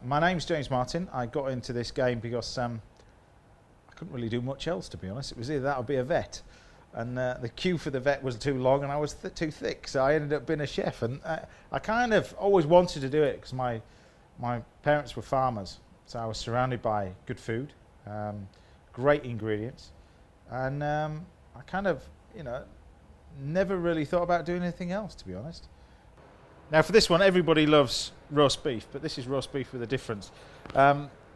My name's James Martin. I got into this game because I couldn't really do much else, to be honest. It was either that or be a vet. And the queue for the vet was too long and I was too thick, so I ended up being a chef. And I kind of always wanted to do it because my parents were farmers, so I was surrounded by good food, great ingredients, and I kind of, never really thought about doing anything else, to be honest. Now for this one, everybody loves roast beef, but this is roast beef with a difference.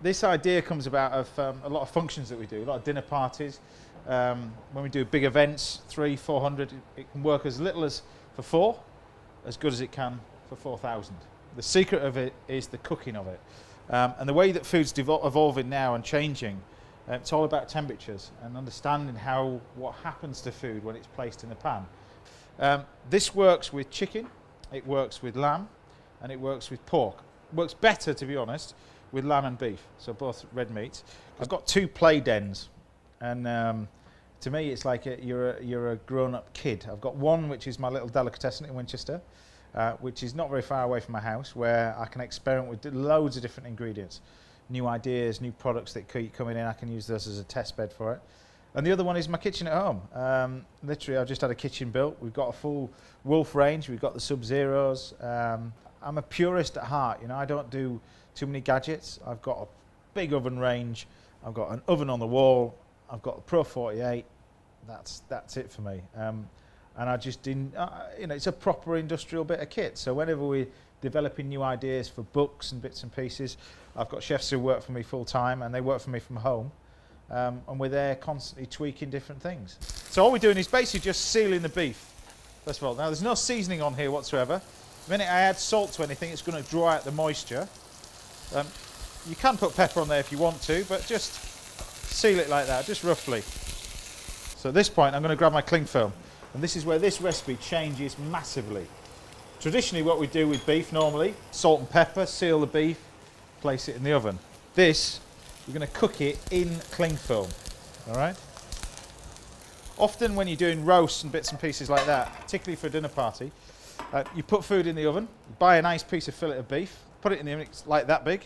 This idea comes about of a lot of functions that we do, a lot of dinner parties. When we do big events, 300, 400, it can work as little as for 4, as good as it can for 4,000. The secret of it is the cooking of it. And the way that food's evolving now and changing, it's all about temperatures and understanding what happens to food when it's placed in the pan. This works with chicken, it works with lamb, and it works with pork. It works better, to be honest, with lamb and beef, so both red meats. I've got 2 play dens, and to me it's like you're a grown-up kid. I've got one which is my little delicatessen in Winchester, which is not very far away from my house, where I can experiment with loads of different ingredients, new ideas, new products that keep coming in. I can use this as a test bed for it. And the other one is my kitchen at home. Literally, I've just had a kitchen built. We've got a full Wolf range. We've got the Sub-Zeros. I'm a purist at heart. I don't do too many gadgets. I've got a big oven range. I've got an oven on the wall. I've got a Pro 48. That's it for me. And I just didn't. It's a proper industrial bit of kit. So whenever we're developing new ideas for books and bits and pieces, I've got chefs who work for me full time, and they work for me from home. And we're there constantly tweaking different things. So all we're doing is basically just sealing the beef, first of all. Now there's no seasoning on here whatsoever. The minute I add salt to anything, it's going to draw out the moisture. You can put pepper on there if you want to, but just seal it like that, just roughly. So at this point I'm going to grab my cling film, and this is where this recipe changes massively. Traditionally what we do with beef normally, salt and pepper, seal the beef, place it in the oven. This, we're going to cook it in cling film, all right? Often when you're doing roasts and bits and pieces like that, particularly for a dinner party, you put food in the oven, you buy a nice piece of fillet of beef, put it in the oven, it's like that big,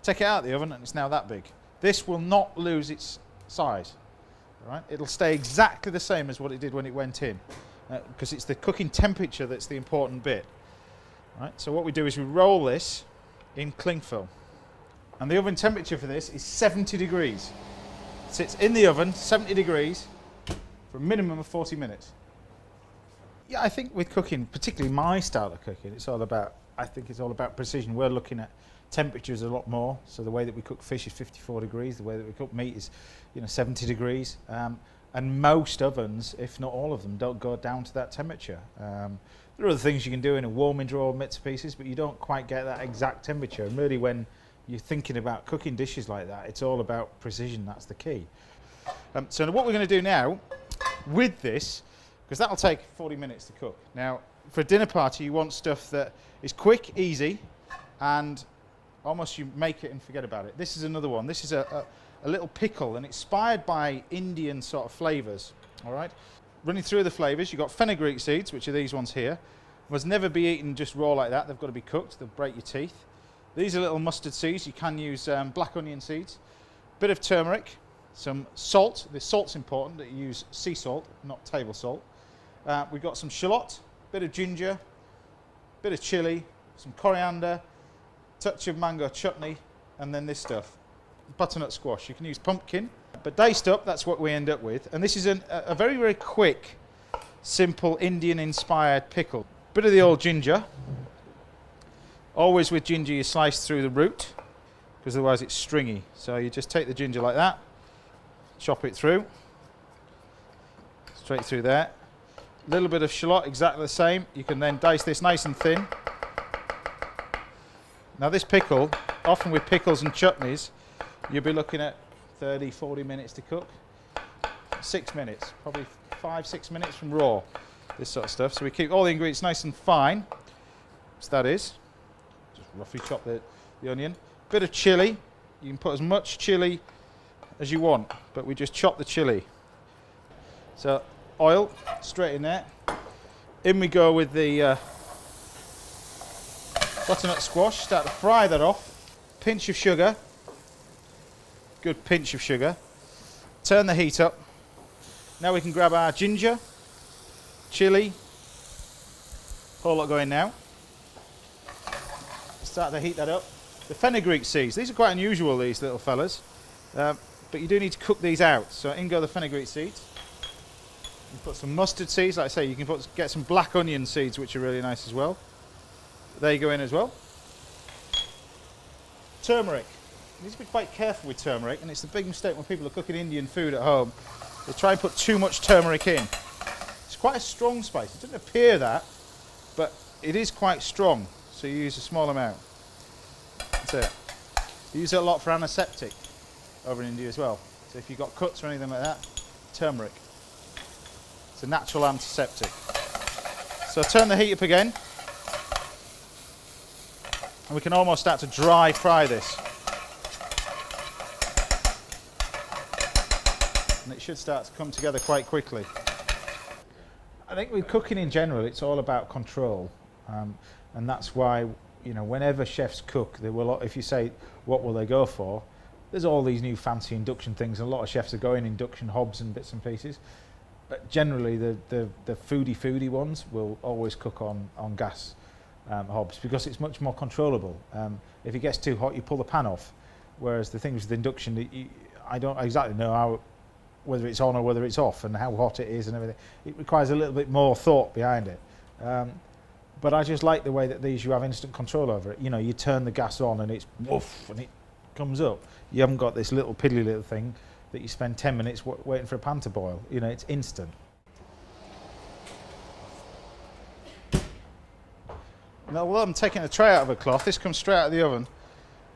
take it out of the oven and it's now that big. This will not lose its size, all right? It'll stay exactly the same as what it did when it went in, because it's the cooking temperature that's the important bit. All right? So what we do is we roll this in cling film. And the oven temperature for this is 70 degrees. It sits in the oven, 70 degrees, for a minimum of 40 minutes. Yeah, I think with cooking, particularly my style of cooking, I think it's all about precision. We're looking at temperatures a lot more. So the way that we cook fish is 54 degrees. The way that we cook meat is 70 degrees. And most ovens, if not all of them, don't go down to that temperature. There are other things you can do in a warming drawer, bits and pieces, but you don't quite get that exact temperature. And really when you're thinking about cooking dishes like that, it's all about precision. That's the key. So what we're going to do now with this, because that'll take 40 minutes to cook. Now, for a dinner party, you want stuff that is quick, easy, and almost you make it and forget about it. This is another one. This is a little pickle, and inspired by Indian sort of flavours. All right. Running through the flavours, you've got fenugreek seeds, which are these ones here. Must never be eaten just raw like that. They've got to be cooked. They'll break your teeth. These are little mustard seeds. You can use black onion seeds. Bit of turmeric, some salt. The salt's important that you use sea salt, not table salt. We've got some shallot, bit of ginger, bit of chilli, some coriander, touch of mango chutney, and then this stuff, butternut squash. You can use pumpkin, but diced up, that's what we end up with. And this is a very, very quick, simple Indian-inspired pickle. Bit of the old ginger. Always with ginger, you slice through the root, because otherwise it's stringy. So you just take the ginger like that, chop it through, straight through there. A little bit of shallot, exactly the same. You can then dice this nice and thin. Now this pickle, often with pickles and chutneys, you'll be looking at 30, 40 minutes to cook. 6 minutes, probably 5-6 minutes from raw, this sort of stuff. So we keep all the ingredients nice and fine, which that is. Roughly chop the onion. Bit of chilli. You can put as much chilli as you want, but we just chop the chilli. So oil straight in there. In we go with the butternut squash. Start to fry that off. pinch of sugar, good pinch of sugar. Turn the heat up. Now we can grab our ginger, chilli, whole lot going now. Start to heat that up. The fenugreek seeds, these are quite unusual, these little fellas, but you do need to cook these out. So in go the fenugreek seeds. You put some mustard seeds, like I say, you can get some black onion seeds, which are really nice as well. They go in as well. Turmeric. You need to be quite careful with turmeric, and it's the big mistake when people are cooking Indian food at home. They try and put too much turmeric in. It's quite a strong spice. It doesn't appear that, but it is quite strong, so you use a small amount. That's it. You use it a lot for antiseptic over in India as well. So if you've got cuts or anything like that, turmeric. It's a natural antiseptic. So turn the heat up again. And we can almost start to dry fry this. And it should start to come together quite quickly. I think with cooking in general, it's all about control. And that's why, you know, whenever chefs cook, they will, if you say, what will they go for? There's all these new fancy induction things, and a lot of chefs are going induction hobs and bits and pieces. But generally, the foodie ones will always cook on gas hobs, because it's much more controllable. If it gets too hot, you pull the pan off. Whereas the things with induction, I don't exactly know whether it's on or whether it's off, and how hot it is and everything. It requires a little bit more thought behind it. But I just like the way that these, you have instant control over it. You know, you turn the gas on and it's woof, and it comes up. You haven't got this little piddly little thing that you spend 10 minutes waiting for a pan to boil. You know, it's instant. Now, while I'm taking a tray out of a cloth, this comes straight out of the oven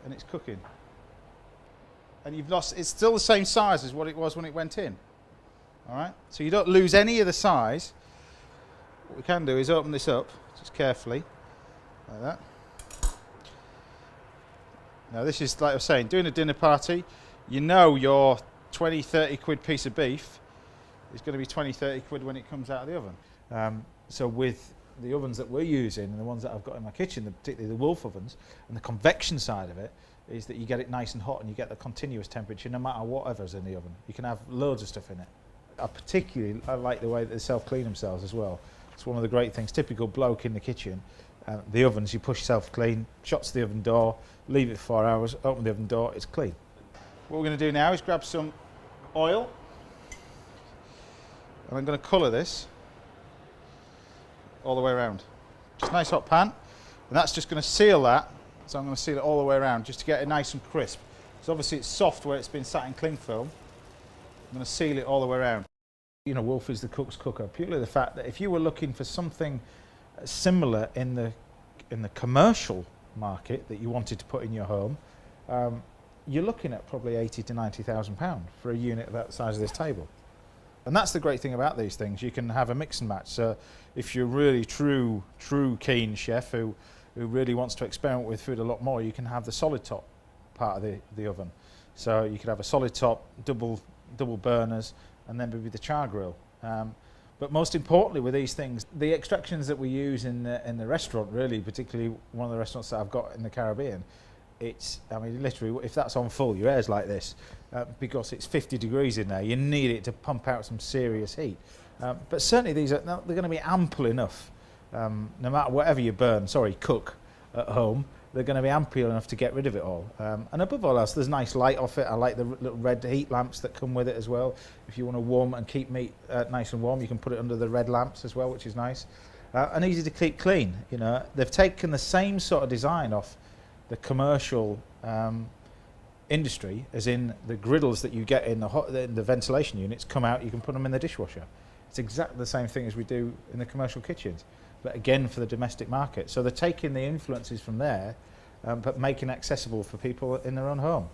and it's cooking. And it's still the same size as what it was when it went in. All right, so you don't lose any of the size. What we can do is open this up, just carefully, like that. Now this is, like I was saying, doing a dinner party, you know your 20, 30 quid piece of beef is going to be 20, 30 quid when it comes out of the oven. So with the ovens that we're using, and the ones that I've got in my kitchen, particularly the Wolf ovens, and the convection side of it, is that you get it nice and hot and you get the continuous temperature no matter whatever's in the oven. You can have loads of stuff in it. I like the way that they self-clean themselves as well. It's one of the great things, typical bloke in the kitchen. The ovens, you push self-clean, shuts the oven door, leave it for 4 hours, open the oven door, it's clean. What we're going to do now is grab some oil, and I'm going to colour this all the way around. Just a nice hot pan, and that's just going to seal that. So I'm going to seal it all the way around just to get it nice and crisp. So obviously it's soft where it's been sat in cling film. I'm going to seal it all the way around. You know, Wolf is the cook's cooker. Purely the fact that if you were looking for something similar in the commercial market that you wanted to put in your home, you're looking at probably 80 to 90,000 pounds for a unit about the size of this table. And that's the great thing about these things. You can have a mix and match. So if you're really true keen chef who really wants to experiment with food a lot more, you can have the solid top part of the oven. So you could have a solid top, double burners, and then maybe the char grill. But most importantly with these things, the extractions that we use in the restaurant, really, particularly one of the restaurants that I've got in the Caribbean, I mean, literally, if that's on full, your air's like this, because it's 50 degrees in there. You need it to pump out some serious heat. But certainly they're going to be ample enough, no matter whatever you cook at home, they're going to be ample enough to get rid of it all. And above all else, there's nice light off it. I like the little red heat lamps that come with it as well. If you want to warm and keep meat nice and warm, you can put it under the red lamps as well, which is nice. And easy to keep clean. You know, they've taken the same sort of design off the commercial industry, as in the griddles that you get in the ventilation units come out, you can put them in the dishwasher. It's exactly the same thing as we do in the commercial kitchens, but again for the domestic market. So they're taking the influences from there, but making it accessible for people in their own home.